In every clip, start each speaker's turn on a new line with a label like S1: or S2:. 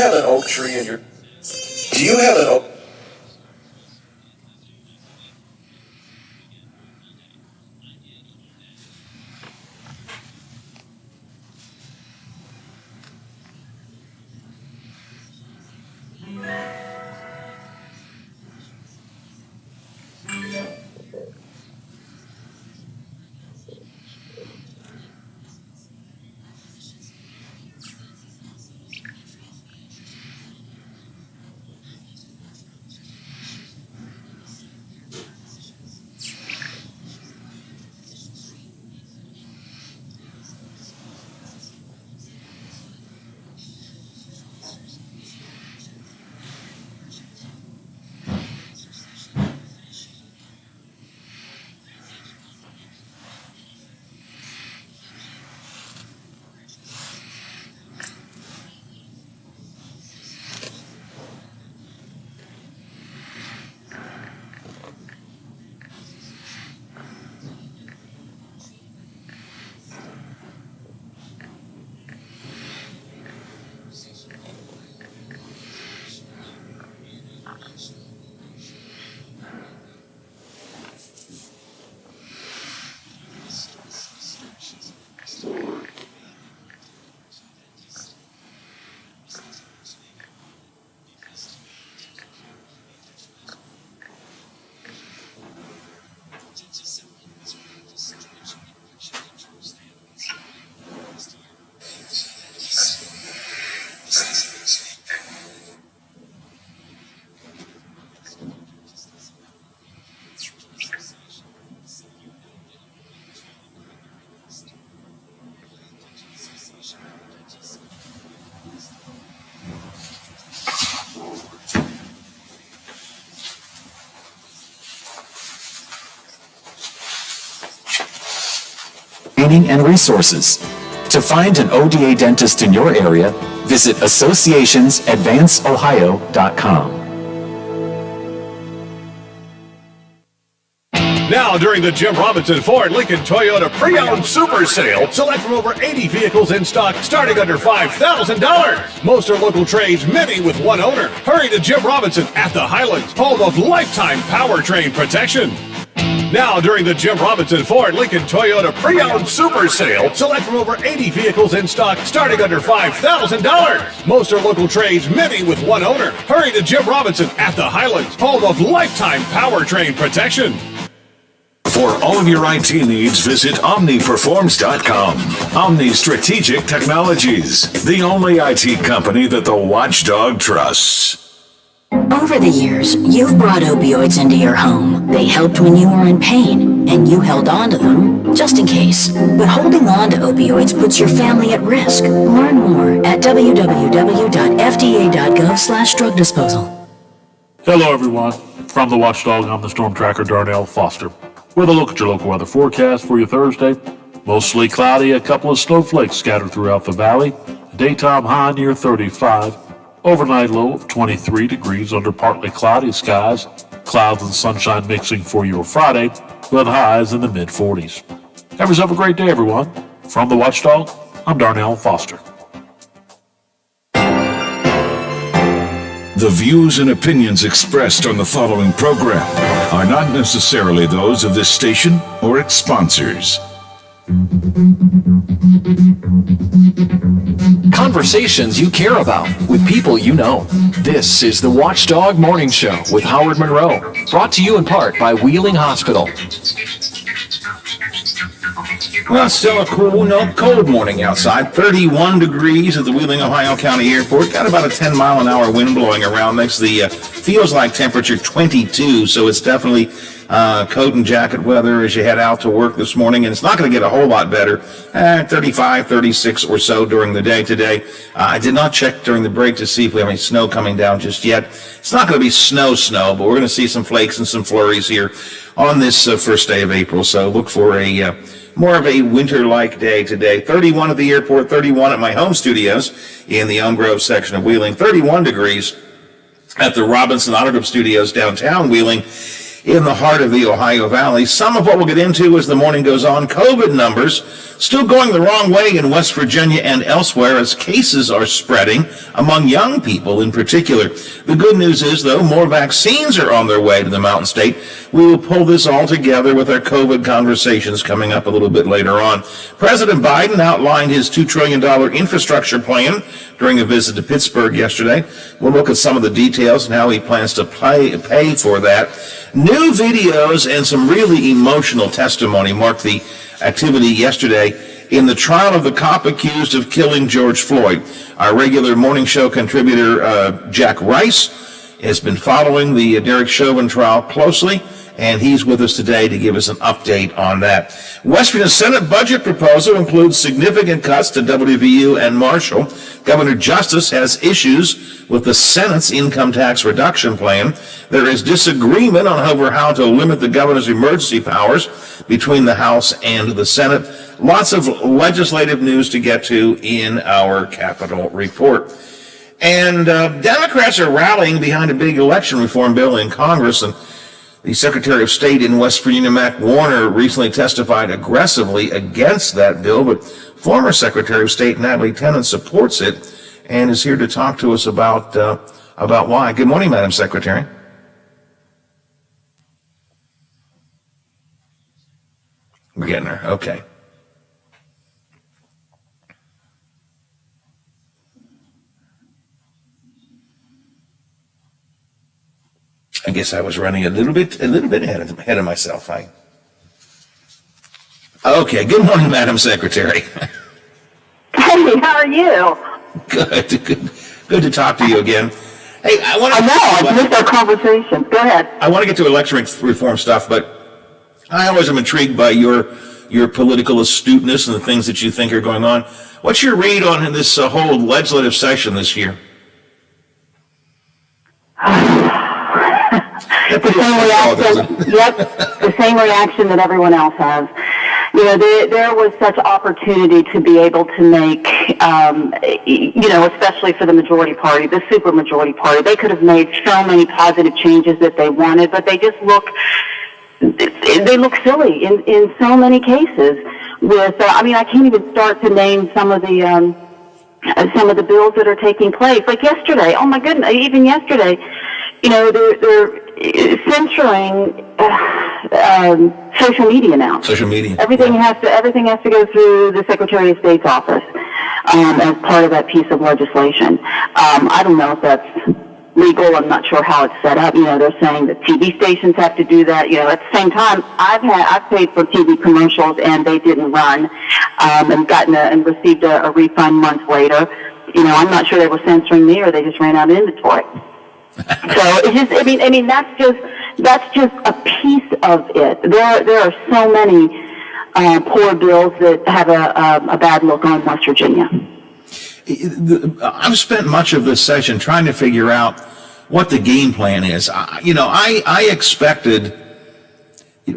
S1: have an oak tree in your... Do you have an oak...
S2: And resources. To find an ODA dentist in your area, visit associationsadvanceohio.com.
S3: Now, during the Jim Robinson Ford Lincoln Toyota Pre-Owned Super Sale, select from over 80 vehicles in stock starting under $5,000. Most are local trades, many with one owner. Hurry to Jim Robinson at the Highlands, home of lifetime powertrain protection. Now, during the Jim Robinson Ford Lincoln Toyota Pre-Owned Super Sale, select from over 80 vehicles in stock starting under $5,000. Most are local trades, many with one owner. Hurry to Jim Robinson at the Highlands, home of lifetime powertrain protection.
S4: For all of your IT needs, visit OmniPerforms.com. Omni Strategic Technologies, the only IT company that the Watchdog trusts.
S5: Over the years, you've brought opioids into your home. They helped when you were in pain, and you held on to them just in case. But holding on to opioids puts your family at risk. Learn more at www.fda.gov/drug disposal.
S6: Hello, everyone. From the Watchdog, I'm the Storm Tracker Darnell Foster. With a look at your local weather forecast for your Thursday. Mostly cloudy, a couple of snowflakes scattered throughout the valley. A daytime high near 35. Overnight low of 23 degrees under partly cloudy skies. Clouds and sunshine mixing for your Friday, with highs in the mid-40s. Have yourself a great day, everyone. From the Watchdog, I'm Darnell Foster.
S4: The views and opinions expressed on the following program are not necessarily those of this station or its sponsors.
S7: Conversations you care about with people you know. This is the Watchdog Morning Show with Howard Monroe, brought to you in part by Wheeling Hospital.
S8: Well, it's still a cool, cold morning outside. 31 degrees at the Wheeling, Ohio County Airport. Got about a 10-mile-an-hour wind blowing around. Makes the feels like temperature 22, so it's definitely coat and jacket weather as you head out to work this morning. And it's not going to get a whole lot better. 35, 36 or so during the day today. I did not check during the break to see if we have any snow coming down just yet. It's not going to be snow, but we're going to see some flakes and some flurries here on this first day of April. So look for a more of a winter-like day today. 31 at the airport, 31 at my home studios in the Elm Grove section of Wheeling, 31 degrees at the Robinson Auto Group Studios downtown Wheeling. in the heart of the Ohio Valley. Some of what we'll get into as the morning goes on. COVID numbers still going the wrong way in West Virginia and elsewhere as cases are spreading among young people in particular. The good news is, though, more vaccines are on their way to the Mountain State. We will pull this all together with our COVID conversations coming up a little bit later on. President Biden outlined his $2 trillion infrastructure plan during a visit to Pittsburgh yesterday. We'll look at some of the details and how he plans to pay for that. New videos and some really emotional testimony marked the activity yesterday in the trial of the cop accused of killing George Floyd. Our regular morning show contributor, Jack Rice, has been following the Derek Chauvin trial closely, and he's with us today to give us an update on that. West Virginia Senate budget proposal includes significant cuts to WVU and Marshall. Governor Justice has issues with the Senate's income tax reduction plan. There is disagreement on over how to limit the governor's emergency powers between the House and the Senate. Lots of legislative news to get to in our Capitol report. And Democrats are rallying behind a big election reform bill in Congress, and the Secretary of State in West Virginia, Mac Warner, recently testified aggressively against that bill, but former Secretary of State Natalie Tennant supports it and is here to talk to us about why. Good morning, Madam Secretary. We're getting her. Okay. I guess I was running a little bit ahead of myself. Okay. Good morning, Madam Secretary.
S9: Hey, how are you?
S8: Good to talk to you again. Hey,
S9: I missed our conversation. Go ahead.
S8: I want to get to election reform stuff, but I always am intrigued by your political astuteness and the things that you think are going on. What's your read on this whole legislative session this year?
S9: The same reaction. Yep, the same reaction that everyone else has. You know, there was such opportunity to be able to make, especially for the majority party, the super majority party. They could have made so many positive changes that they wanted, but they just look silly in so many cases. With, I can't even start to name some of the bills that are taking place. Like yesterday, oh my goodness, even yesterday, they're censoring social media now.
S8: Social media.
S9: Everything has to go through the Secretary of State's office as part of that piece of legislation. I don't know if that's legal. I'm not sure how it's set up. They're saying that TV stations have to do that. At the same time, I've paid for TV commercials and they didn't run, and received a refund months later. I'm not sure they were censoring me or they just ran out of inventory. So it's just, that's just a piece of it. There are so many poor bills that have a bad look on West Virginia.
S8: I've spent much of this session trying to figure out what the game plan is. I expected,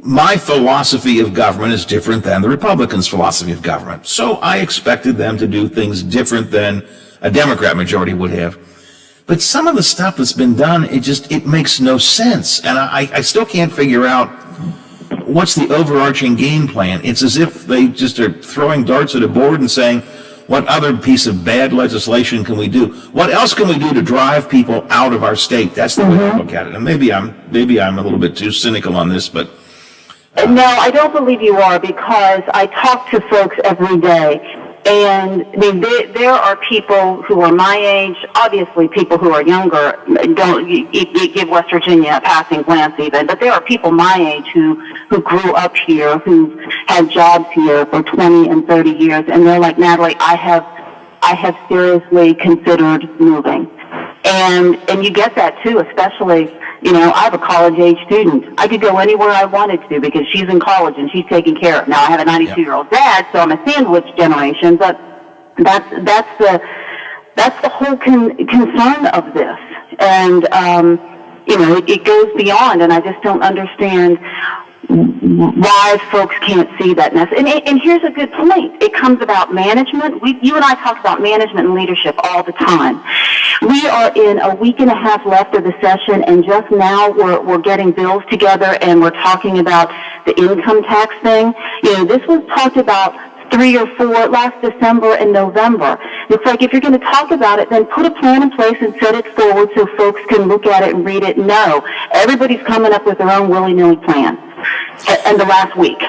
S8: my philosophy of government is different than the Republicans' philosophy of government. So I expected them to do things different than a Democrat majority would have. But some of the stuff that's been done, it makes no sense. And I still can't figure out what's the overarching game plan. It's as if they just are throwing darts at a board and saying, what other piece of bad legislation can we do? What else can we do to drive people out of our state? That's the way I look at it. And maybe I'm a little bit too cynical on this, but
S9: no, I don't believe you are, because I talk to folks every day. And there are people who are my age, obviously people who are younger, you give West Virginia a passing glance even, but there are people my age who grew up here, who've had jobs here for 20 and 30 years, and they're like, Natalie, I have seriously considered moving. And you get that too, especially, I have a college-age student. I could go anywhere I wanted to because she's in college and she's taken care of. Now, I have a 92-year-old dad, so I'm a sandwich generation, but that's the whole concern of this. And, it goes beyond, and I just don't understand why folks can't see that mess. And here's a good point. It comes about management. You and I talk about management and leadership all the time. We are in a week and a half left of the session, and just now we're getting bills together, and we're talking about the income tax thing. This was talked about 3 or 4 last December and November. It's like, if you're going to talk about it, then put a plan in place and set it forward so folks can look at it and read it. No, everybody's coming up with their own willy-nilly plan. And the last week.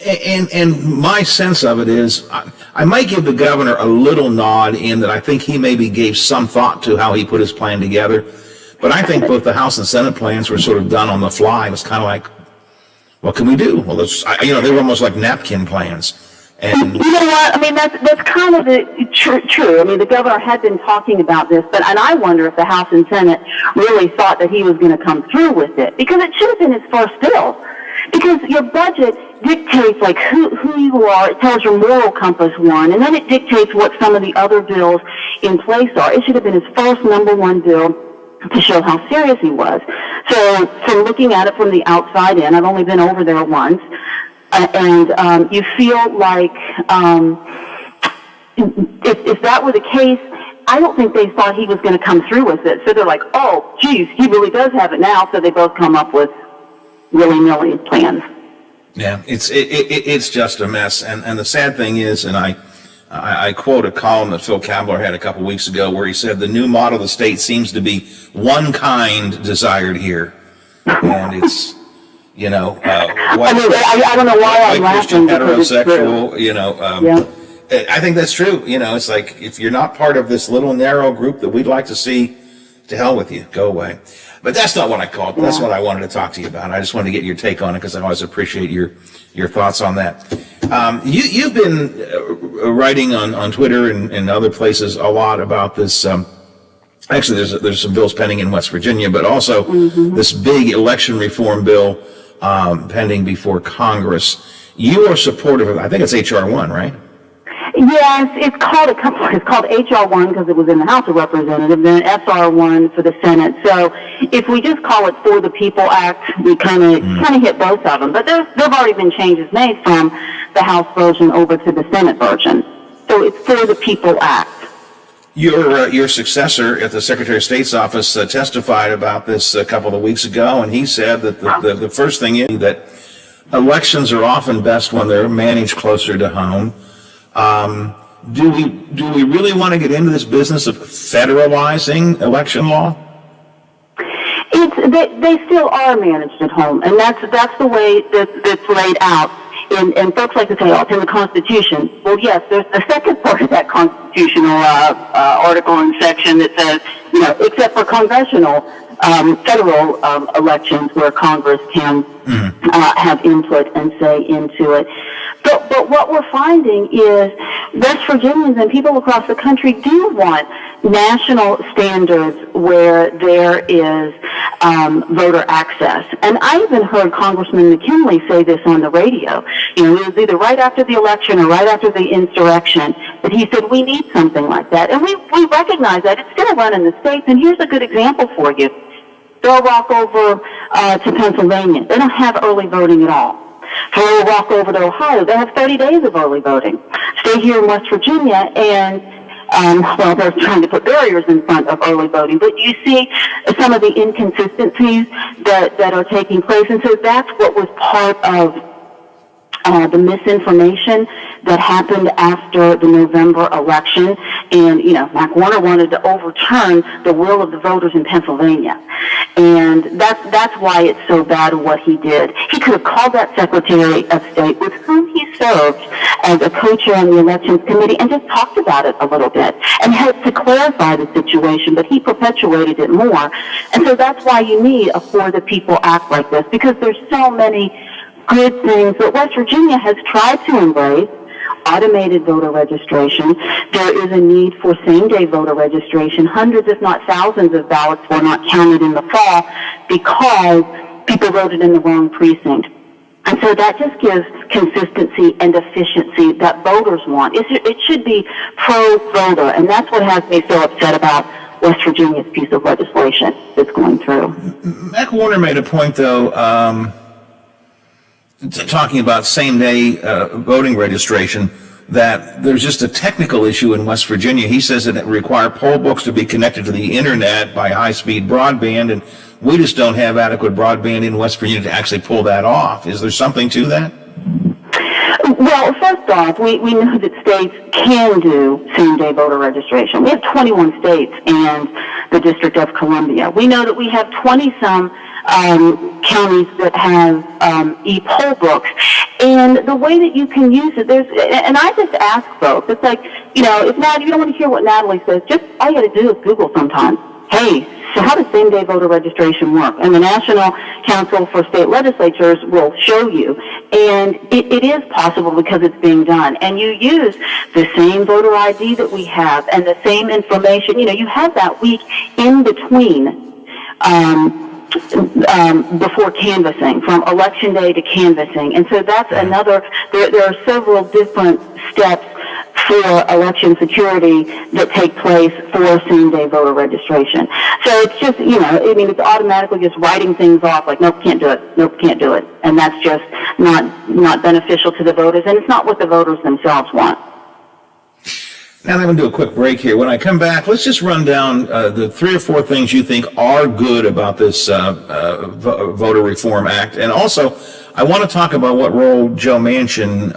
S8: And my sense of it is, I might give the governor a little nod in that I think he maybe gave some thought to how he put his plan together. But I think both the House and Senate plans were sort of done on the fly. It was kind of like, what can we do? Well, they were almost like napkin plans. And
S9: you know what? I mean, that's kind of true. I mean, the governor had been talking about this, and I wonder if the House and Senate really thought that he was going to come through with it, because it should have been his first bill. Because your budget dictates like who you are. It tells your moral compass one, and then it dictates what some of the other bills in place are. It should have been his first #1 bill to show how serious he was. So from looking at it from the outside in, I've only been over there once. And you feel like if that were the case, I don't think they thought he was going to come through with it. So they're like, oh, geez, he really does have it now. So they both come up with willy-nilly plans.
S8: yeah, it's just a mess. And the sad thing is, and I quote a column that Phil Kabler had a couple weeks ago where he said, the new model of the state seems to be one kind desired here. And it's... I
S9: don't know why I'm laughing.
S8: Christian, heterosexual, I think that's true. It's like, if you're not part of this little narrow group that we'd like to see, to hell with you, go away. But that's not what I called. Yeah. That's what I wanted to talk to you about. I just wanted to get your take on it, because I always appreciate your thoughts on that. You've been writing on Twitter and other places a lot about this. Actually, there's some bills pending in West Virginia, but also this big election reform bill pending before Congress. You are supportive of, I think it's H.R. 1, right?
S9: Yes, it's called H.R. 1 because it was in the House of Representatives, and S.R. 1 for the Senate. So if we just call it For the People Act, we kind of hit both of them. But there've already been changes made from the House version over to the Senate version. So it's For the People Act.
S8: Your successor at the Secretary of State's office testified about this a couple of weeks ago, and he said that the first thing is that elections are often best when they're managed closer to home. Do we really want to get into this business of federalizing election law?
S9: They still are managed at home, and that's the way that's laid out. And folks like to say, oh, it's in the Constitution. Well, yes, there's the second part of that constitutional article and section that says, except for congressional federal elections where Congress can have input and say into it. But what we're finding is West Virginians and people across the country do want national standards where there is voter access. And I even heard Congressman McKinley say this on the radio. It was either right after the election or right after the insurrection that he said, we need something like that. And we recognize that. It's still running the states. And here's a good example for you. They'll walk over to Pennsylvania. They don't have early voting at all. They'll walk over to Ohio. They have 30 days of early voting. Stay here in West Virginia, and they're trying to put barriers in front of early voting. But you see some of the inconsistencies that are taking place, and so that's what was part of the misinformation that happened after the November election. And, Mac Warner wanted to overturn the will of the voters in Pennsylvania. And that's why it's so bad what he did. He could have called that Secretary of State with whom he served as a co-chair on the Elections Committee and just talked about it a little bit and helped to clarify the situation, but he perpetuated it more. And so that's why you need a For the People Act like this, because there's so many good things that West Virginia has tried to embrace. Automated voter registration. There is a need for same-day voter registration. Hundreds, if not thousands, of ballots were not counted in the fall because people voted in the wrong precinct. And so that just gives consistency and efficiency that voters want. It should be pro-voter, and that's what has me so upset about West Virginia's piece of legislation that's going through.
S8: Mac Warner made a point, though, talking about same-day voting registration, that there's just a technical issue in West Virginia. He says that it requires poll books to be connected to the internet by high-speed broadband, and we just don't have adequate broadband in West Virginia to actually pull that off. Is there something to that?
S9: Well, first off, we know that states can do same-day voter registration. We have 21 states and the District of Columbia. We know that we have 20-some counties that have e-poll books. And the way that you can use it, and I just ask folks, it's like, you know, if you don't want to hear what Natalie says, just all you got to do is Google sometimes. Hey, so how does same-day voter registration work? And the National Council for State Legislatures will show you. And it is possible because it's being done. And you use the same voter ID that we have and the same information. You know, you have that week in between before canvassing, from election day to canvassing. And so that's another, there are several different steps for election security that take place for same-day voter registration. So it's just, you know, I mean, it's automatically just writing things off like, nope, can't do it, nope, can't do it. And that's just not beneficial to the voters, and it's not what the voters themselves want.
S8: Now I'm going to do a quick break here. When I come back, let's just run down the 3 or 4 things you think are good about this Voter Reform Act. And also, I want to talk about what role Joe Manchin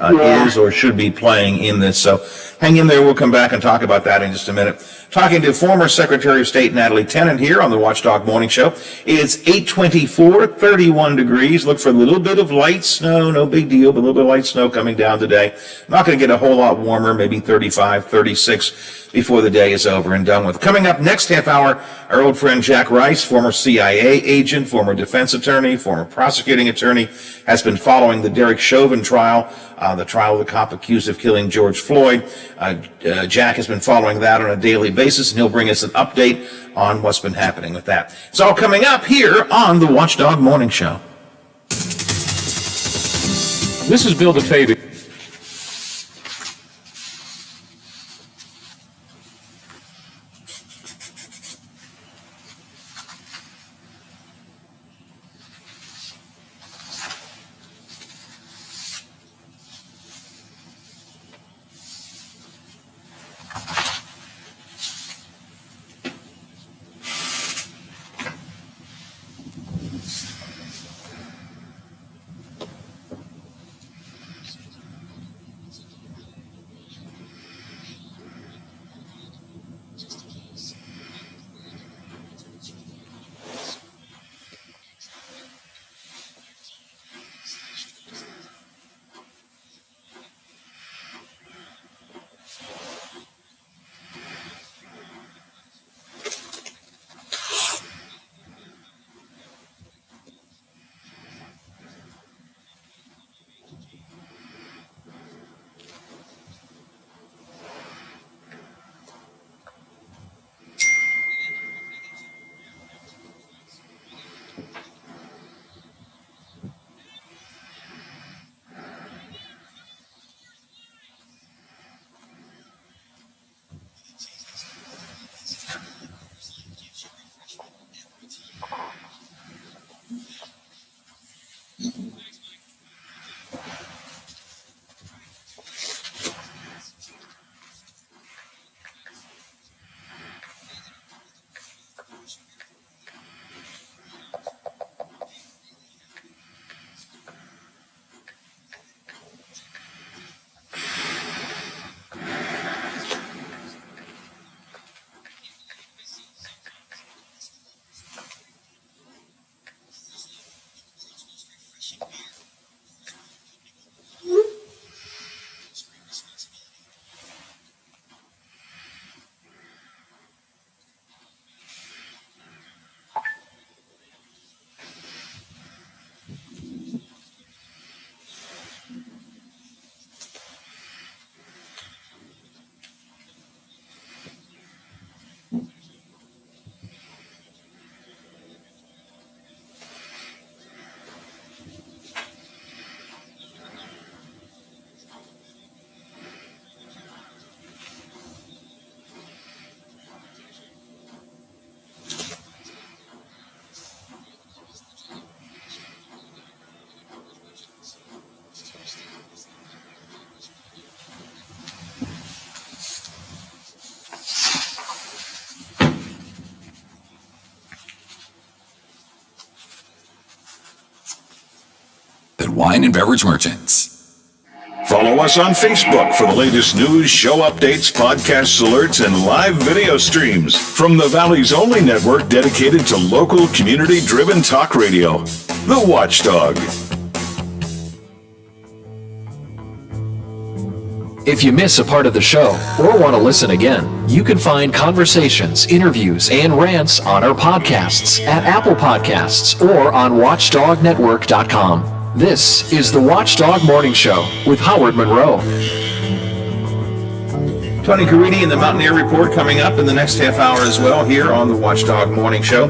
S8: is or should be playing in this. So hang in there. We'll come back and talk about that in just a minute. Talking to former Secretary of State Natalie Tennant here on the Watchdog Morning Show. It's 8:24, 31 degrees. Look for a little bit of light snow. No big deal, but a little bit of light snow coming down today. Not going to get a whole lot warmer, maybe 35, 36 before the day is over and done with. Coming up next half hour, our old friend Jack Rice, former CIA agent, former defense attorney, former prosecuting attorney, has been following the Derek Chauvin trial, the trial of the cop accused of killing George Floyd. Jack has been following that on a daily basis, and he'll bring us an update on what's been happening with that. It's all coming up here on the Watchdog Morning Show.
S10: This is Bill DeFavy.
S11: than wine and beverage merchants.
S4: Follow us on Facebook for the latest news, show updates, podcasts, alerts, and live video streams from the Valley's only network dedicated to local, community-driven talk radio, The Watchdog.
S7: If you miss a part of the show or want to listen again, you can find conversations, interviews, and rants on our podcasts at Apple Podcasts or on WatchdogNetwork.com. This is the Watchdog Morning Show with Howard Monroe.
S8: Tony Caridi and the Mountaineer Report coming up in the next half hour as well here on the Watchdog Morning Show.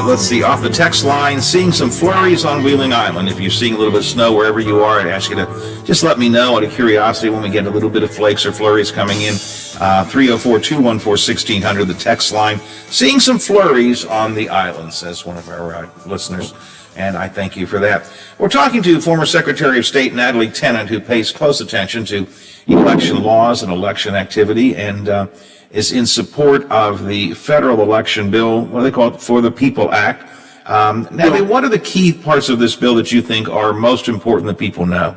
S8: Let's see, off the text line, seeing some flurries on Wheeling Island. If you're seeing a little bit of snow wherever you are, I'd ask you to just let me know out of curiosity when we get a little bit of flakes or flurries coming in. 304-214-1600, the text line. Seeing some flurries on the island, says one of our listeners, and I thank you for that. We're talking to former Secretary of State Natalie Tennant, who pays close attention to election laws and election activity, and is in support of the federal election bill, what do they call it, For the People Act. Natalie, what are the key parts of this bill that you think are most important that people know?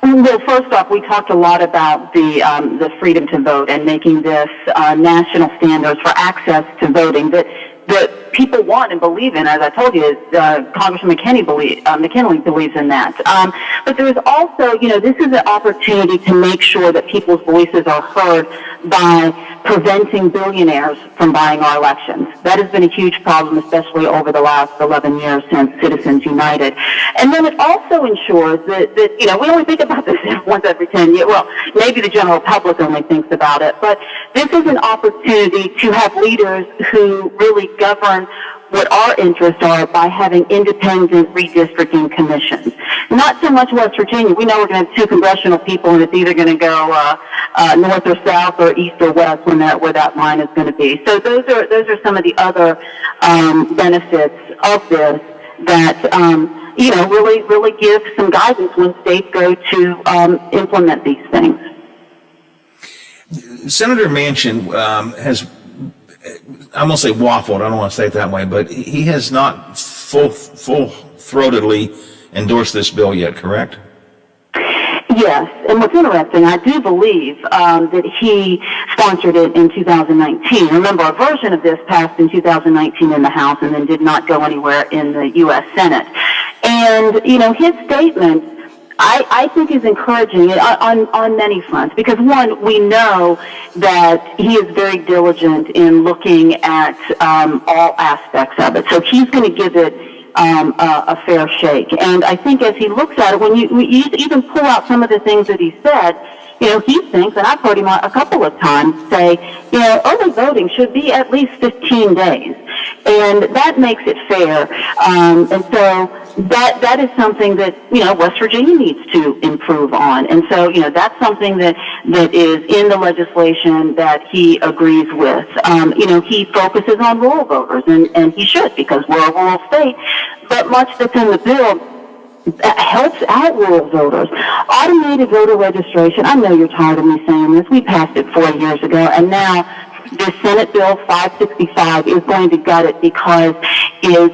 S9: Well, first off, we talked a lot about the freedom to vote and making this national standards for access to voting that people want and believe in. As I told you, Congressman McKinley believes in that. But there is also, this is an opportunity to make sure that people's voices are heard by preventing billionaires from buying our elections. That has been a huge problem, especially over the last 11 years since Citizens United. And then it also ensures that we only think about this once every 10 years. Well, maybe the general public only thinks about it, but this is an opportunity to have leaders who really govern what our interests are by having independent redistricting commissions. Not so much West Virginia. We know we're going to have two congressional people, and it's either going to go north or south or east or west where that line is going to be. So those are some of the other benefits of this that really give some guidance when states go to implement these things.
S8: Senator Manchin has, I'm going to say waffled, I don't want to say it that way, but he has not full-throatedly endorsed this bill yet, correct?
S9: Yes, and what's interesting, I do believe that he sponsored it in 2019. Remember, a version of this passed in 2019 in the House and then did not go anywhere in the U.S. Senate. And, his statement, I think is encouraging on many fronts, because one, we know that he is very diligent in looking at all aspects of it. So he's going to give it a fair shake. And I think as he looks at it, when you even pull out some of the things that he said, he thinks, and I've heard him a couple of times say, early voting should be at least 15 days. And that makes it fair. And so that is something that, West Virginia needs to improve on. And so, that's something that is in the legislation that he agrees with. He focuses on rural voters, and he should, because we're a rural state. But much that's in the bill helps out rural voters. Automated voter registration, I know you're tired of me saying this. We passed it 4 years ago, and now this Senate Bill 565 is going to gut it because it's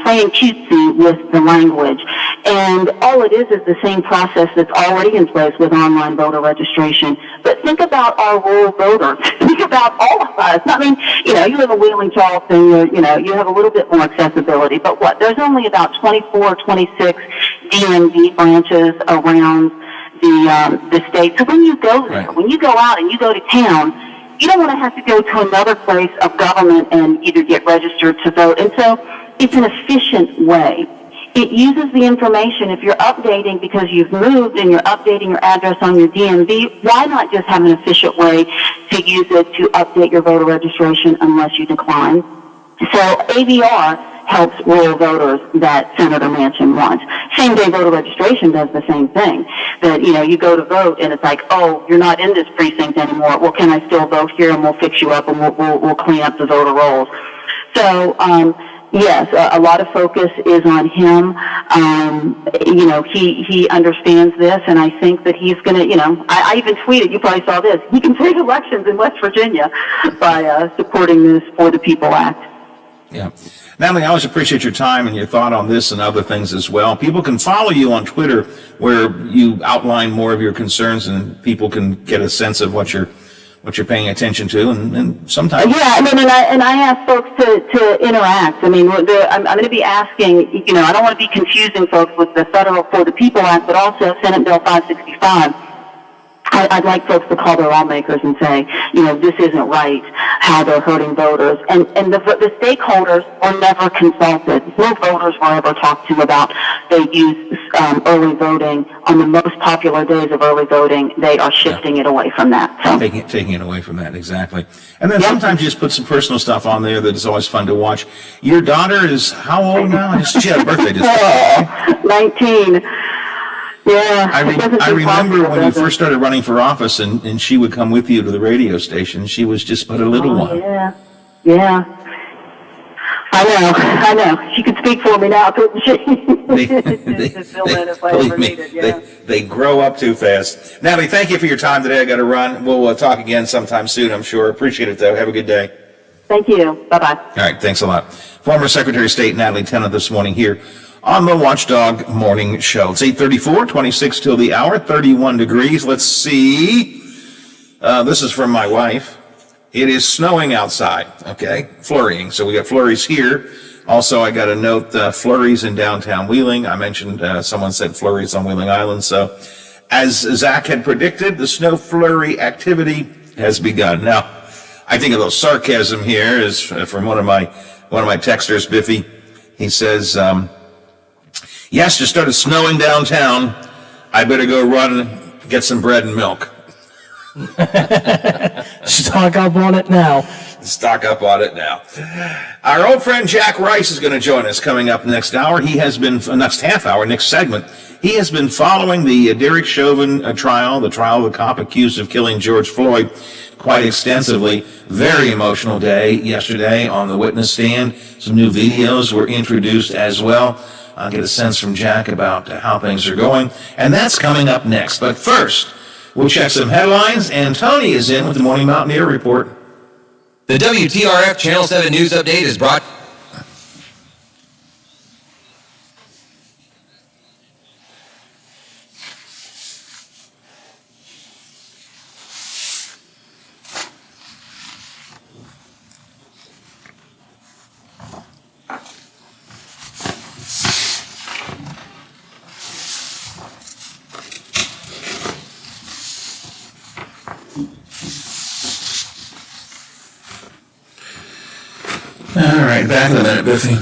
S9: playing cutesy with the language. And all it is the same process that's already in place with online voter registration. But think about our rural voters. Think about all of us. You live in Wheeling, Charleston, you have a little bit more accessibility. But there's only about 24 or 26 DMV branches around the state. So when you go there, when you go out and you go to town, you don't want to have to go to another place of government and either get registered to vote. And so it's an efficient way. It uses the information. If you're updating because you've moved and you're updating your address on your DMV, why not just have an efficient way to use it to update your voter registration unless you decline? So AVR helps rural voters that Senator Manchin wants. Same-day voter registration does the same thing. That, you go to vote and it's like, oh, you're not in this precinct anymore. Well, can I still vote here? And we'll fix you up and we'll clean up the voter rolls. So, yes, a lot of focus is on him. He understands this, and I think that he's going to, I even tweeted, you probably saw this, he can save elections in West Virginia by supporting this For the People Act.
S8: Yeah. Natalie, I always appreciate your time and your thought on this and other things as well. People can follow you on Twitter where you outline more of your concerns and people can get a sense of what you're paying attention to, and sometimes.
S9: Yeah, I mean, and I ask folks to interact. I mean, I'm going to be asking, you know, I don't want to be confusing folks with the Federal For the People Act, but also Senate Bill 565. I'd like folks to call their lawmakers and say, you know, this isn't right, how they're hurting voters. And the stakeholders were never consulted. No voters were ever talked to about they use early voting. On the most popular days of early voting, they are shifting it away from that. So.
S8: Taking it away from that, exactly. And then sometimes you just put some personal stuff on there that is always fun to watch. Your daughter is how old now? She had a birthday just
S9: 19. Yeah.
S8: I remember when you first started running for office and she would come with you to the radio station. She was just but a little one.
S9: Yeah. I know. She could speak for me now, couldn't she?
S8: They grow up too fast. Natalie, thank you for your time today. I got to run. We'll talk again sometime soon, I'm sure. Appreciate it, though. Have a good day.
S9: Thank you. Bye-bye.
S8: All right. Thanks a lot. Former Secretary of State Natalie Tennant this morning here on the Watchdog Morning Show. It's 8:34, 26 till the hour, 31 degrees. Let's see. This is from my wife. It is snowing outside, okay? Flurrying. So we got flurries here. Also, I got a note, flurries in downtown Wheeling. I mentioned someone said flurries on Wheeling Island. So as Zach had predicted, the snow flurry activity has begun. Now, I think a little sarcasm here is from one of my texters, Biffy. He says, yes, just started snowing downtown. I better go run and get some bread and milk.
S12: Stock up on it now.
S8: Stock up on it now. Our old friend Jack Rice is going to join us coming up next hour. He has been, next half hour, next segment, he has been following the Derek Chauvin trial, the trial of the cop accused of killing George Floyd, quite extensively. Very emotional day yesterday on the witness stand. Some new videos were introduced as well. I'll get a sense from Jack about how things are going. And that's coming up next. But first, we'll check some headlines, and Tony is in with the Morning Mountaineer Report.
S11: The WTRF Channel 7 News Update is brought...
S8: All right, back in a minute, Biffy.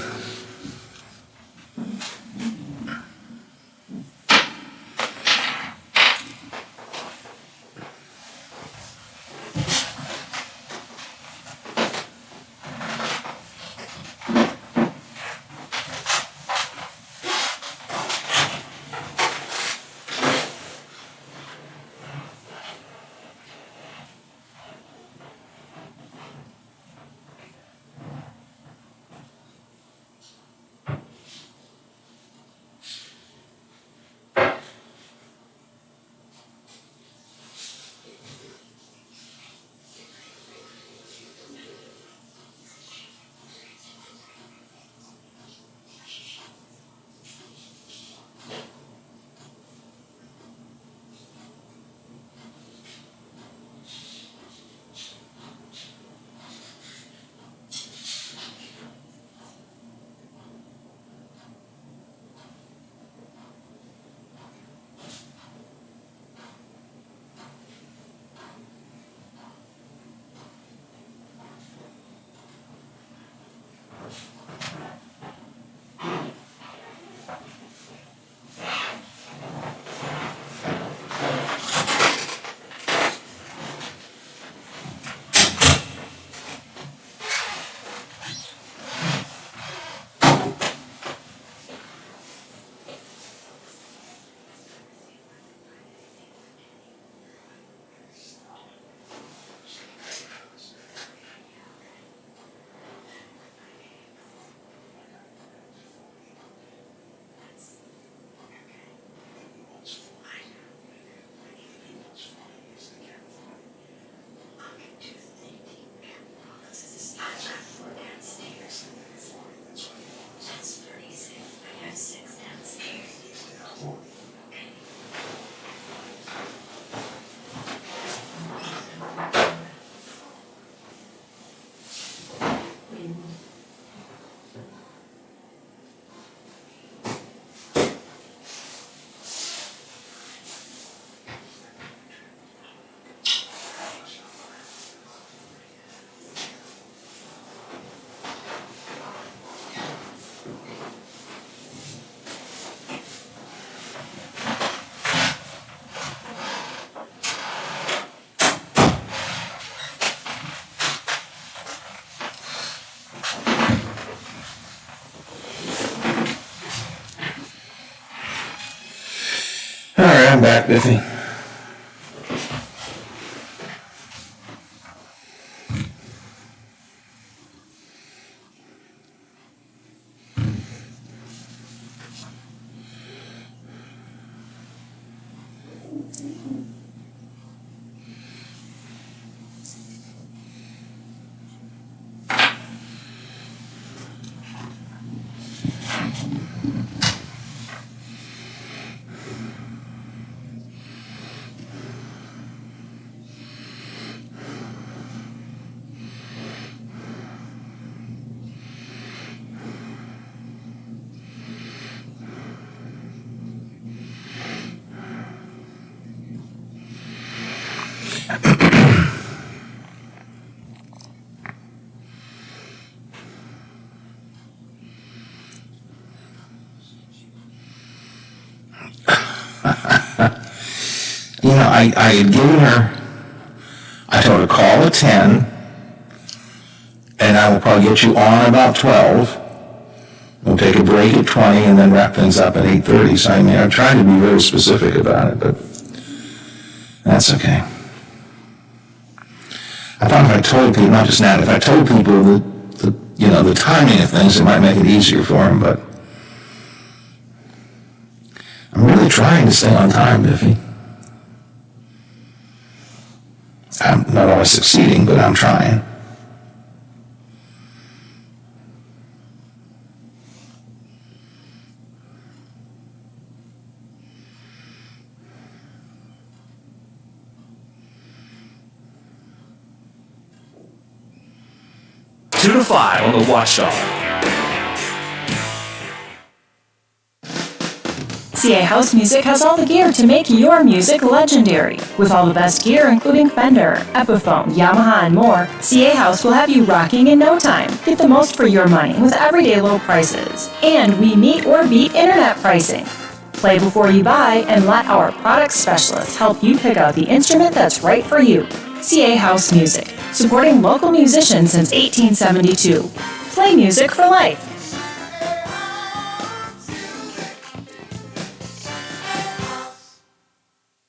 S8: I'm back, Biffy. I had given her, I told her call at 10, and I will probably get you on about 12. We'll take a break at 20 and then wrap things up at 8:30. So I mean, I'm trying to be very specific about it, but that's okay. I thought if I told people, not just Nat, if I told people the timing of things, it might make it easier for them, but I'm really trying to stay on time, Biffy. I'm not always succeeding, but I'm trying.
S7: Two to 5 on the Watchdog.
S13: CA House Music has all the gear to make your music legendary. With all the best gear including Fender, Epiphone, Yamaha, and more, CA House will have you rocking in no time. Get the most for your money with everyday low prices. And we meet or beat internet pricing. Play before you buy and let our product specialists help you pick out the instrument that's right for you. CA House Music, supporting local musicians since 1872. Play music for life.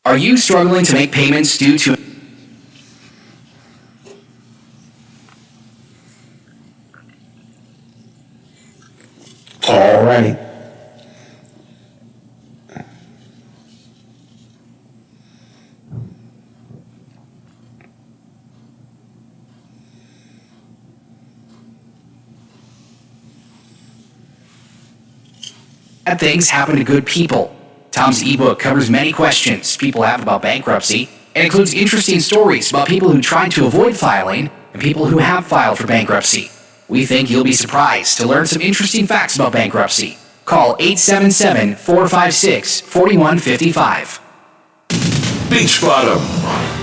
S11: Are you struggling to make payments due to...
S8: All righty.
S11: Bad things happen to good people. Tom's ebook covers many questions people have about bankruptcy and includes interesting stories about people who tried to avoid filing and people who have filed for bankruptcy. We think you'll be surprised to learn some interesting facts about bankruptcy. Call 877-456-4155.
S4: Beach Bottom.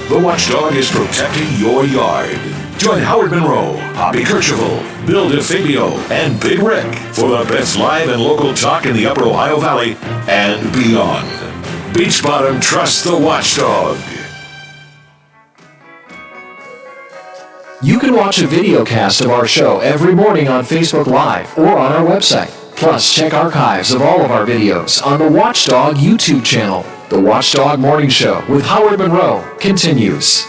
S4: The Watchdog is protecting your yard. Join Howard Monroe, Bobby Kercheval, Bill DeFabio, and Big Rick for the best live and local talk in the Upper Ohio Valley and beyond. Beach Bottom trusts the Watchdog.
S7: You can watch a video cast of our show every morning on Facebook Live or on our website. Plus, check archives of all of our videos on the Watchdog YouTube channel. The Watchdog Morning Show with Howard Monroe continues.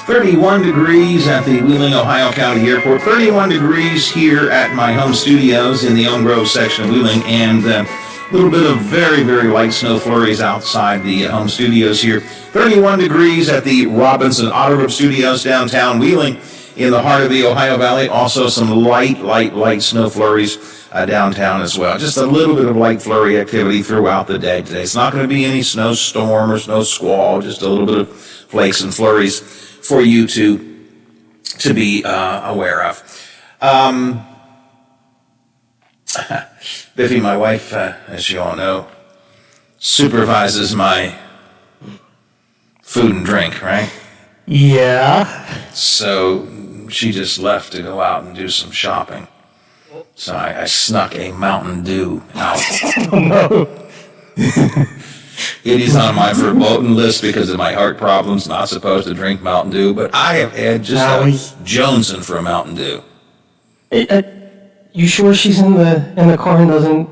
S8: 31 degrees at the Wheeling, Ohio County Airport. 31 degrees here at my home studios in the Elm Grove section of Wheeling, and a little bit of very, very light snow flurries outside the home studios here. 31 degrees at the Robinson Auto Group Studios downtown Wheeling in the heart of the Ohio Valley. Also some light snow flurries downtown as well. Just a little bit of light flurry activity throughout the day today. It's not going to be any snowstorm or snow squall, just a little bit of flakes and flurries for you to be aware of. Biffy, my wife, as you all know, supervises my food and drink, right?
S12: Yeah.
S8: So she just left to go out and do some shopping. So I snuck a Mountain Dew out.
S12: Oh, no.
S8: It is on my verboten list because of my heart problems, not supposed to drink Mountain Dew, but I have had just jonesing for a Mountain Dew.
S12: You sure she's in the car and doesn't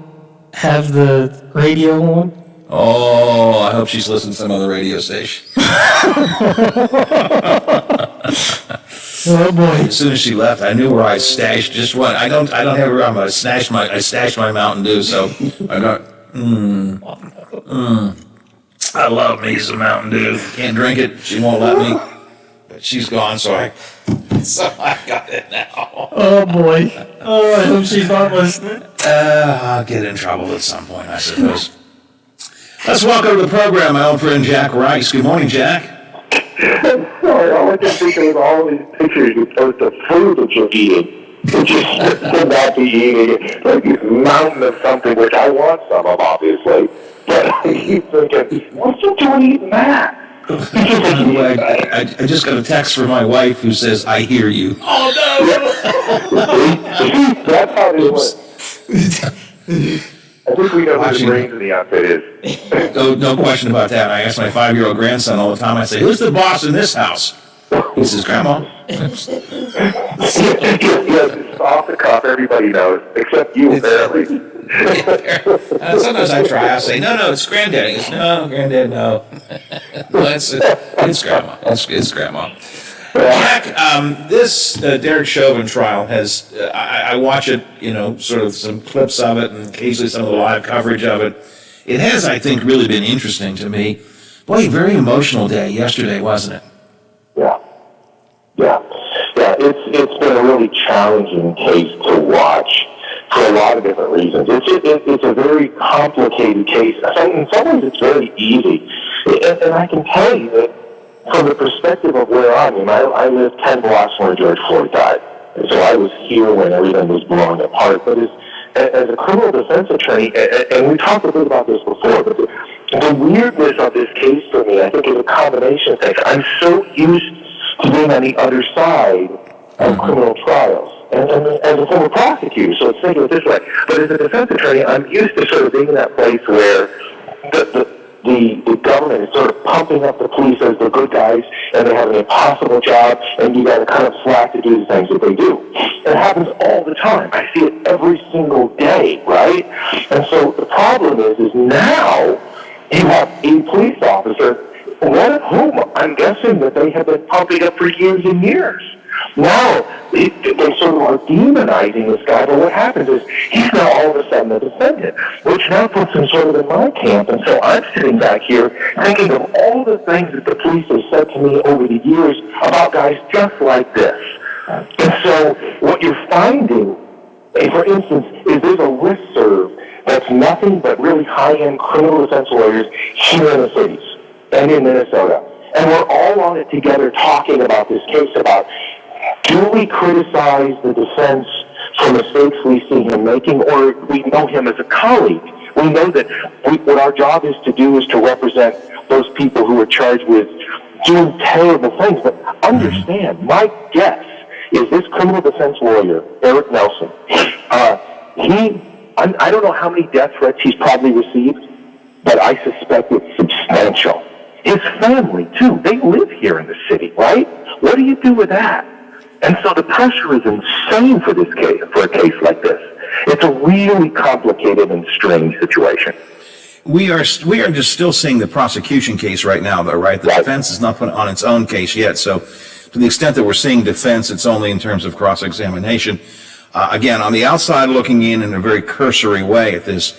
S12: have the radio on?
S8: Oh, I hope she's listening to some other radio station.
S12: Oh boy!
S8: As soon as she left, I knew where I stashed just one. I don't have it around, but I stashed my Mountain Dew. So I got. I love me some Mountain Dew. Can't drink it. She won't let me. But she's gone, so I got it now.
S12: Oh boy! Oh, I hope she's not listening.
S8: I'll get in trouble at some point, I suppose. Let's welcome to the program my old friend Jack Rice. Good morning, Jack.
S14: Sorry, all I can think of is all these pictures you post of food that you're eating. You just should not be eating like this mountain of something, which I want some of, obviously. But I keep thinking, what's you doing eating that?
S8: I just got a text from my wife who says, I hear you.
S14: Oh, no! That's how it works. I think we know who the brains of the outfit is.
S8: No question about that. I ask my 5-year-old grandson all the time, I say, who's the boss in this house? He says, Grandma.
S14: Yes, it's off the cuff, everybody knows, except you, apparently.
S8: Sometimes I try, I say, no, it's Granddaddy. He goes, no, Granddad, no. It's Grandma. It's Grandma. Jack, this Derek Chauvin trial has, I watch it, sort of some clips of it and occasionally some of the live coverage of it. It has, I think, really been interesting to me. Boy, a very emotional day yesterday, wasn't it?
S14: Yeah. It's been a really challenging case to watch for a lot of different reasons. It's a very complicated case. In some ways, it's very easy. And I can tell you that from the perspective of where I lived 10 blocks where George Floyd died. And so I was here when everything was blowing apart. But as a criminal defense attorney, and we talked a bit about this before, but the weirdness of this case for me, I think, is a combination of things. I'm so used to being on the other side of criminal trials. And as a former prosecutor, so let's think of it this way. But as a defense attorney, I'm used to sort of being in that place where the government is sort of pumping up the police as the good guys, and they have an impossible job, and you got to kind of slack to do the things that they do. It happens all the time. I see it every single day, right? And so the problem is now you have a police officer, one of whom I'm guessing that they have been pumping up for years and years. Now, they sort of are demonizing this guy, but what happens is he's now all of a sudden a defendant, which now puts him sort of in my camp. And so I'm sitting back here thinking of all the things that the police have said to me over the years about guys just like this. And so what you're finding, for instance, is there's a listserv that's nothing but really high-end criminal defense lawyers here in the cities and in Minnesota. And we're all on it together talking about this case, about do we criticize the defense for mistakes we see him making, or we know him as a colleague? We know that what our job is to do is to represent those people who are charged with doing terrible things. But understand, my guess is this criminal defense lawyer, Eric Nelson, I don't know how many death threats he's probably received, but I suspect it's substantial. His family, too, they live here in the city, right? What do you do with that? And so the pressure is insane for this case, for a case like this. It's a really complicated and strange situation.
S8: We are just still seeing the prosecution case right now, though, right? The defense is not put on its own case yet. So to the extent that we're seeing defense, it's only in terms of cross-examination. Again, on the outside looking in a very cursory way at this,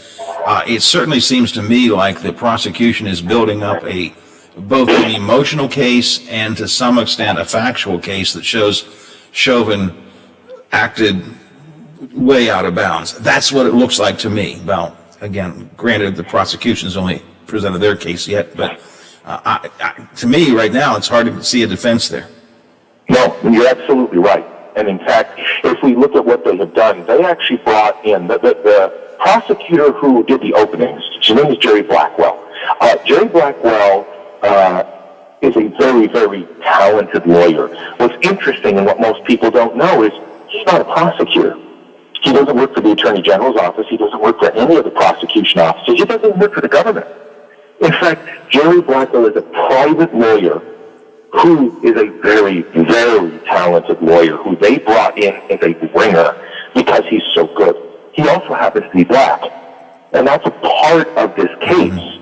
S8: it certainly seems to me like the prosecution is building up both an emotional case and to some extent a factual case that shows Chauvin acted way out of bounds. That's what it looks like to me. Well, again, granted, the prosecution's only presented their case yet, but to me right now, it's hard to see a defense there.
S14: No, you're absolutely right. And in fact, if we look at what they have done, they actually brought in the prosecutor who did the openings. His name is Jerry Blackwell. Jerry Blackwell is a very, very talented lawyer. What's interesting and what most people don't know is he's not a prosecutor. He doesn't work for the Attorney General's office. He doesn't work for any of the prosecution offices. He doesn't work for the government. In fact, Jerry Blackwell is a private lawyer who is a very, very talented lawyer who they brought in as a ringer because he's so good. He also happens to be black. And that's a part of this case.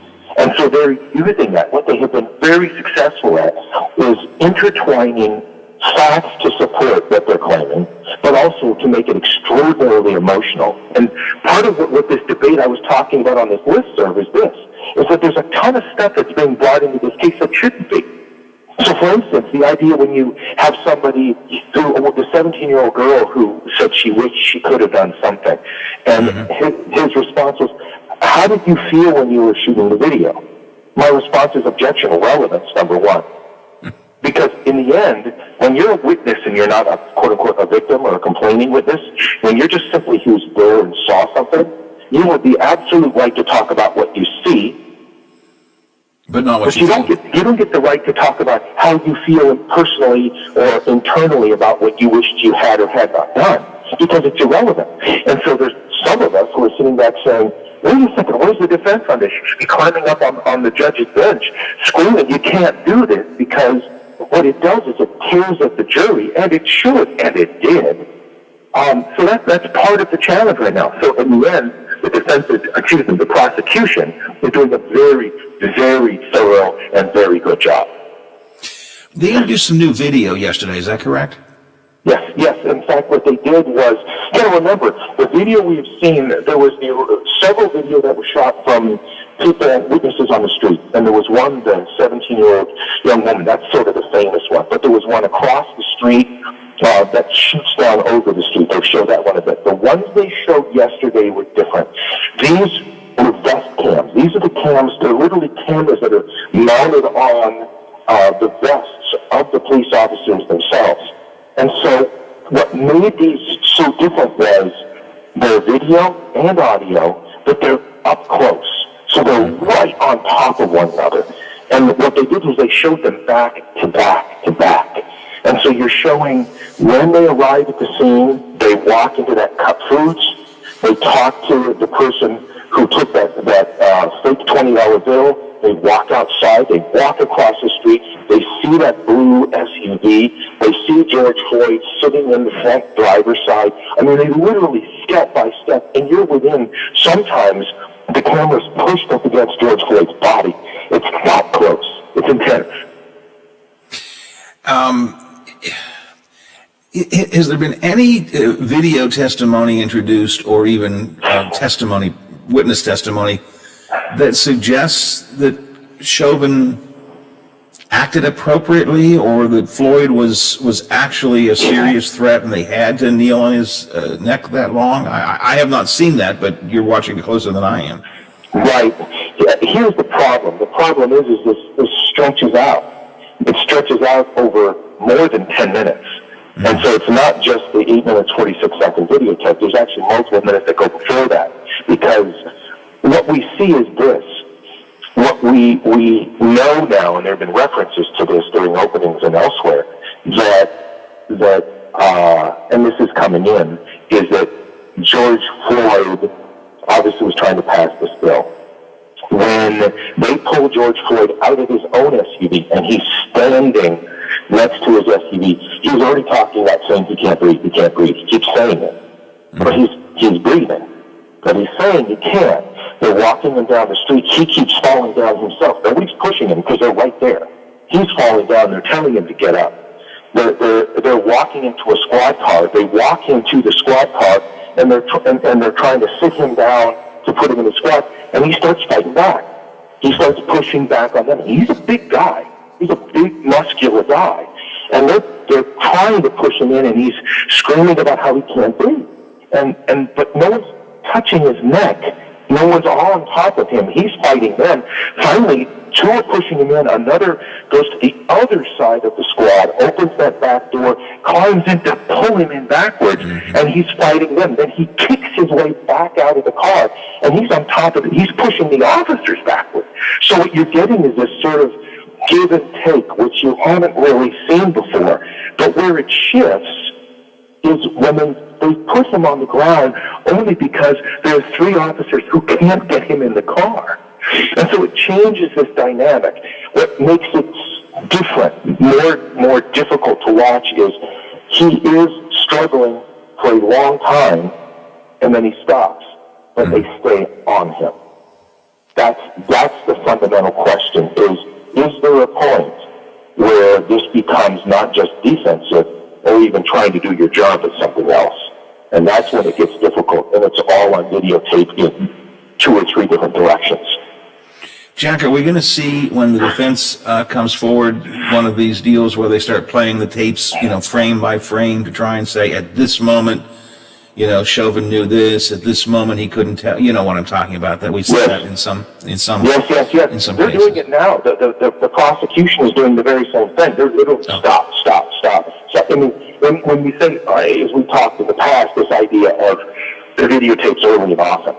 S14: And so they're using that. What they have been very successful at is intertwining facts to support what they're claiming, but also to make it extraordinarily emotional. And part of what this debate I was talking about on this listserv is that there's a ton of stuff that's being brought into this case that shouldn't be. So, for instance, the idea when you have somebody the 17-year-old girl who said she wished she could have done something, and his response was, "How did you feel when you were shooting the video?" My response is objectionable relevance, number one. Because in the end, when you're a witness and you're not a quote-unquote a victim or a complaining witness, when you're just simply who's there and saw something, you have the absolute right to talk about what you see,
S8: but not what
S14: but you don't get the right to talk about how you feel personally or internally about what you wished you had or had not done, because it's irrelevant. And so there's some of us who are sitting back saying, wait a second, where's the defense on this? You should be climbing up on the judge's bench, screaming, you can't do this, because what it does is it tears at the jury, and it should, and it did. So that's part of the challenge right now. So in the end, the prosecution is doing a very, very thorough and very good job.
S8: They introduced some new video yesterday, is that correct?
S14: Yes. In fact, what they did was, you gotta remember, the video we've seen, there was several videos that were shot from people and witnesses on the street. And there was one, the 17-year-old young woman, that's sort of the famous one. But there was one across the street that shoots down over the street. They'll show that one a bit. The ones they showed yesterday were different. These were vest cams. These are the cams, they're literally cameras that are mounted on the vests of the police officers themselves. And so what made these so different was their video and audio, but they're up close. So they're right on top of one another. And what they did was they showed them back to back to back. And so you're showing when they arrive at the scene, they walk into that Cup Foods, they talk to the person who took that fake $20 bill, they walk outside, they walk across the street, they see that blue SUV, they see George Floyd sitting in the front driver's side. I mean, they literally step by step, and you're within, sometimes the camera's pushed up against George Floyd's body. It's that close. It's intense.
S8: Has there been any video testimony introduced, or even witness testimony, that suggests that Chauvin acted appropriately, or that Floyd was actually a serious threat and they had to kneel on his neck that long? I have not seen that, but you're watching it closer than I am.
S14: Right. Here's the problem. The problem is this stretches out. It stretches out over more than 10 minutes. And so it's not just the 8 minutes, 46-second video tape. There's actually multiple minutes that go before that. Because what we see is this. What we know now, and there have been references to this during openings and elsewhere, that and this is coming in, is that George Floyd obviously was trying to pass this bill. When they pull George Floyd out of his own SUV and he's standing next to his SUV, he's already talking about saying he can't breathe, he can't breathe. He keeps saying it. But he's breathing. But he's saying he can't. They're walking him down the street. He keeps falling down himself. Nobody's pushing him because they're right there. He's falling down. They're telling him to get up. They're walking into a squad car. They walk him to the squad car, and they're trying to sit him down to put him in the squad, and he starts fighting back. He starts pushing back on them. He's a big guy. He's a big, muscular guy. And they're trying to push him in, and he's screaming about how he can't breathe. But no one's touching his neck. No one's on top of him. He's fighting them. Finally, two are pushing him in. Another goes to the other side of the squad, opens that back door, climbs in to pull him in backwards, and he's fighting them. Then he kicks his way back out of the car, and he's on top of it. He's pushing the officers backwards. So what you're getting is this sort of give and take, which you haven't really seen before. But where it shifts is when they put him on the ground only because there are three officers who can't get him in the car. And so it changes this dynamic. What makes it different, more difficult to watch, is he is struggling for a long time, and then he stops, but they stay on him. That's the fundamental question, is there a point where this becomes not just defensive or even trying to do your job but something else? And that's when it gets difficult, and it's all on videotape in 2 or 3 different directions.
S8: Jack, are we going to see, when the defense comes forward, one of these deals where they start playing the tapes, frame by frame, to try and say, at this moment, Chauvin knew this, at this moment he couldn't tell, you know what I'm talking about, that we see that in some
S14: Yes.
S8: in some
S14: They're
S8: cases.
S14: doing it now. The prosecution is doing the very same thing. They're literally stop. So, I mean, when we say, as we talked in the past, this idea of the videotapes early and often,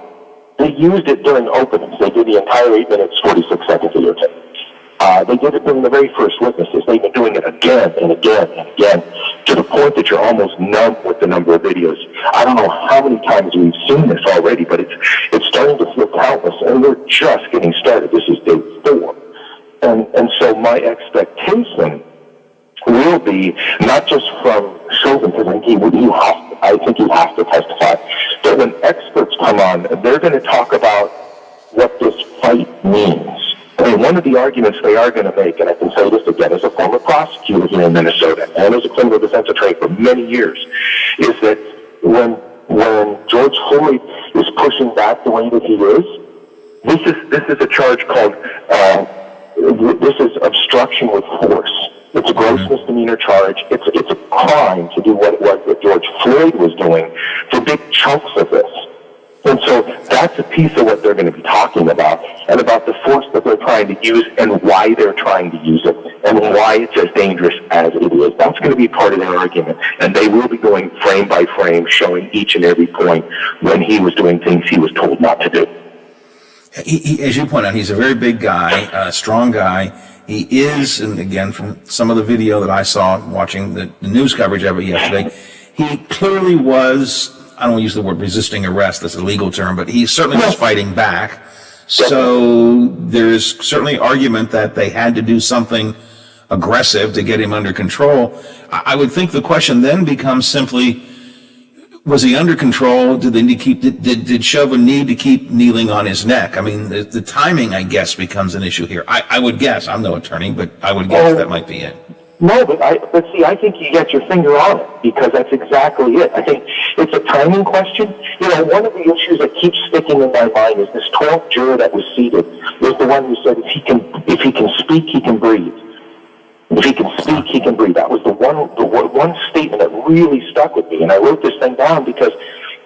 S14: they used it during openings. They did the entire 8 minutes, 46 seconds videotape. They did it during the very first witnesses. They've been doing it again and again and again, to the point that you're almost numb with the number of videos. I don't know how many times we've seen this already, but it's starting to feel countless, and we're just getting started. This is day 4. And so my expectation will be, not just from Chauvin, because I think he has to testify, but when experts come on, they're going to talk about what this fight means. I mean, one of the arguments they are going to make, and I can say this again as a former prosecutor here in Minnesota and as a criminal defense attorney for many years, is that when George Floyd is pushing back the way that he is, this is a charge called this is obstruction with force. It's a gross misdemeanor charge. It's a crime to do what it was that George Floyd was doing for big chunks of this. And so that's a piece of what they're going to be talking about, and about the force that they're trying to use and why they're trying to use it and why it's as dangerous as it is. That's going to be part of their argument, and they will be going frame by frame, showing each and every point when he was doing things he was told not to do.
S8: He, as you point out, he's a very big guy, strong guy. He is, and again, from some of the video that I saw watching the news coverage of it yesterday, he clearly was, I don't want to use the word resisting arrest, that's a legal term, but he certainly was fighting back. So there's certainly argument that they had to do something aggressive to get him under control. I would think the question then becomes simply, was he under control? Did Chauvin need to keep kneeling on his neck? I mean, the timing, I guess, becomes an issue here. I would guess, I'm no attorney, but I would guess that might be it.
S14: No, but see, I think you get your finger on it, because that's exactly it. I think it's a timing question. One of the issues that keeps sticking in my mind is this 12th juror that was seated was the one who said, if he can speak, he can breathe. If he can speak, he can breathe. That was the one statement that really stuck with me, and I wrote this thing down because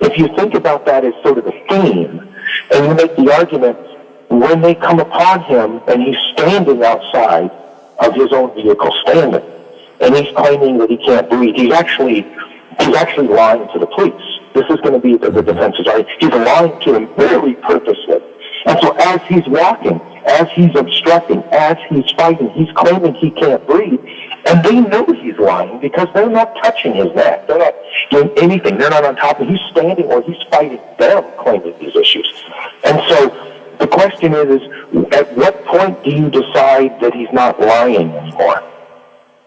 S14: if you think about that as sort of the theme, and you make the argument, when they come upon him and he's standing outside of his own vehicle, standing, and he's claiming that he can't breathe, he's actually lying to the police. This is going to be the defense's argument. He's lying to them very purposely. And so as he's walking, as he's obstructing, as he's fighting, he's claiming he can't breathe. And they know he's lying because they're not touching his neck. They're not doing anything. They're not on top of him. He's standing or he's fighting them claiming these issues. And so the question is at what point do you decide that he's not lying anymore?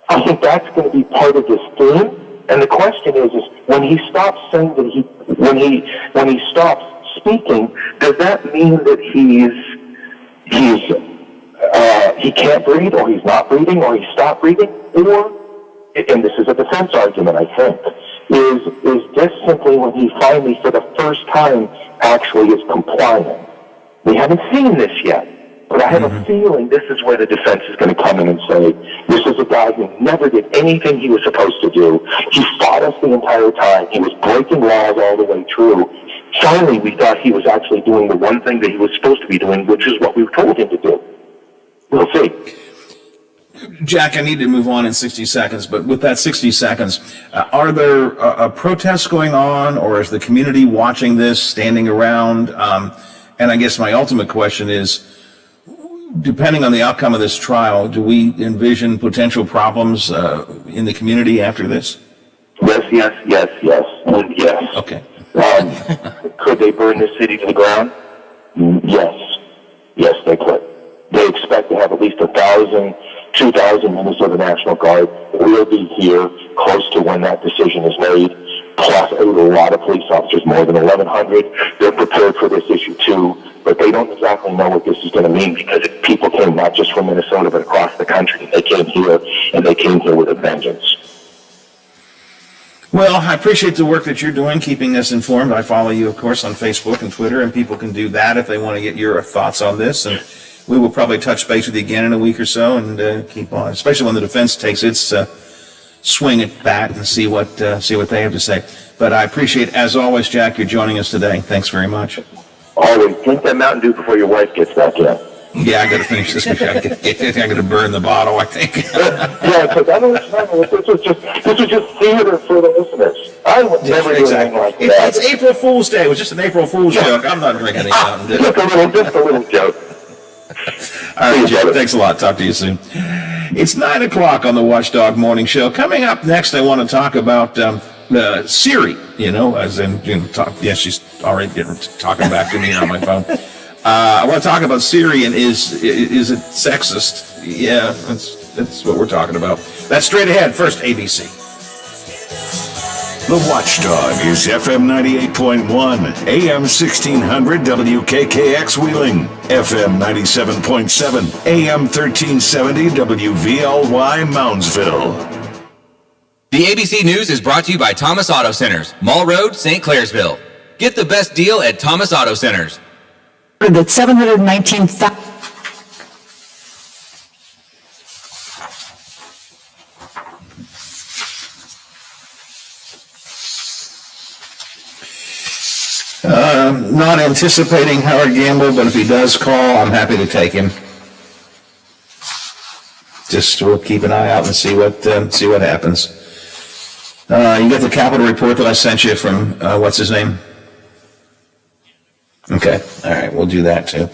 S14: I think that's going to be part of this theme. And the question is when he stops saying that when he stops speaking, does that mean that he can't breathe, or he's not breathing, or he stopped breathing? Or, and this is a defense argument, I think, is this simply when he finally, for the first time, actually is complying? We haven't seen this yet, but I have a feeling this is where the defense is going to come in and say, this is a guy who never did anything he was supposed to do. He fought us the entire time. He was breaking laws all the way through. Finally, we thought he was actually doing the one thing that he was supposed to be doing, which is what we told him to do. We'll see.
S8: Jack, I need to move on in 60 seconds, but with that 60 seconds, are there protests going on, or is the community watching this, standing around? And I guess my ultimate question is, depending on the outcome of this trial, do we envision potential problems in the community after this?
S14: Yes.
S8: Okay.
S14: Could they burn this city to the ground? Yes, they could. They expect to have at least 1,000, 2,000 Minnesota National Guard will be here close to when that decision is made, plus a lot of police officers, more than 1,100. They're prepared for this issue too, but they don't exactly know what this is going to mean, because people came not just from Minnesota but across the country. They came here, and they came here with a vengeance.
S8: Well, I appreciate the work that you're doing, keeping us informed. I follow you, of course, on Facebook and Twitter, and people can do that if they want to get your thoughts on this. And we will probably touch base with you again in a week or so and keep on, especially when the defense takes its swing at bat and see what they have to say. But I appreciate, as always, Jack, you're joining us today. Thanks very much.
S14: Always drink that Mountain Dew before your wife gets back in.
S8: Yeah, I got to finish this. I got to burn the bottle, I think.
S14: Yeah, because I don't know. This was just theater for the listeners. I would never do anything like that.
S8: It's April Fool's Day. It was just an April Fool's joke. I'm not drinking any Mountain Dew.
S14: Just a little joke.
S8: All right, Jack. Thanks a lot. Talk to you soon. It's 9 o'clock on the Watchdog Morning Show. Coming up next, I want to talk about Siri. As in, talk. Yeah, she's already talking back to me on my phone. I want to talk about Siri, and is it sexist? Yeah, that's what we're talking about. That's straight ahead. First, ABC.
S4: The Watchdog is FM 98.1, AM 1600 WKKX Wheeling, FM 97.7, AM 1370 WVLY Moundsville.
S15: The ABC News is brought to you by Thomas Auto Centers, Mall Road, St. Clairsville. Get the best deal at Thomas Auto Centers.
S5: That 719,000.
S8: Not anticipating Howard Gamble, but if he does call, I'm happy to take him. Just we'll keep an eye out and see what happens. You got the Capitol report that I sent you from what's his name? Okay, all right, we'll do that too.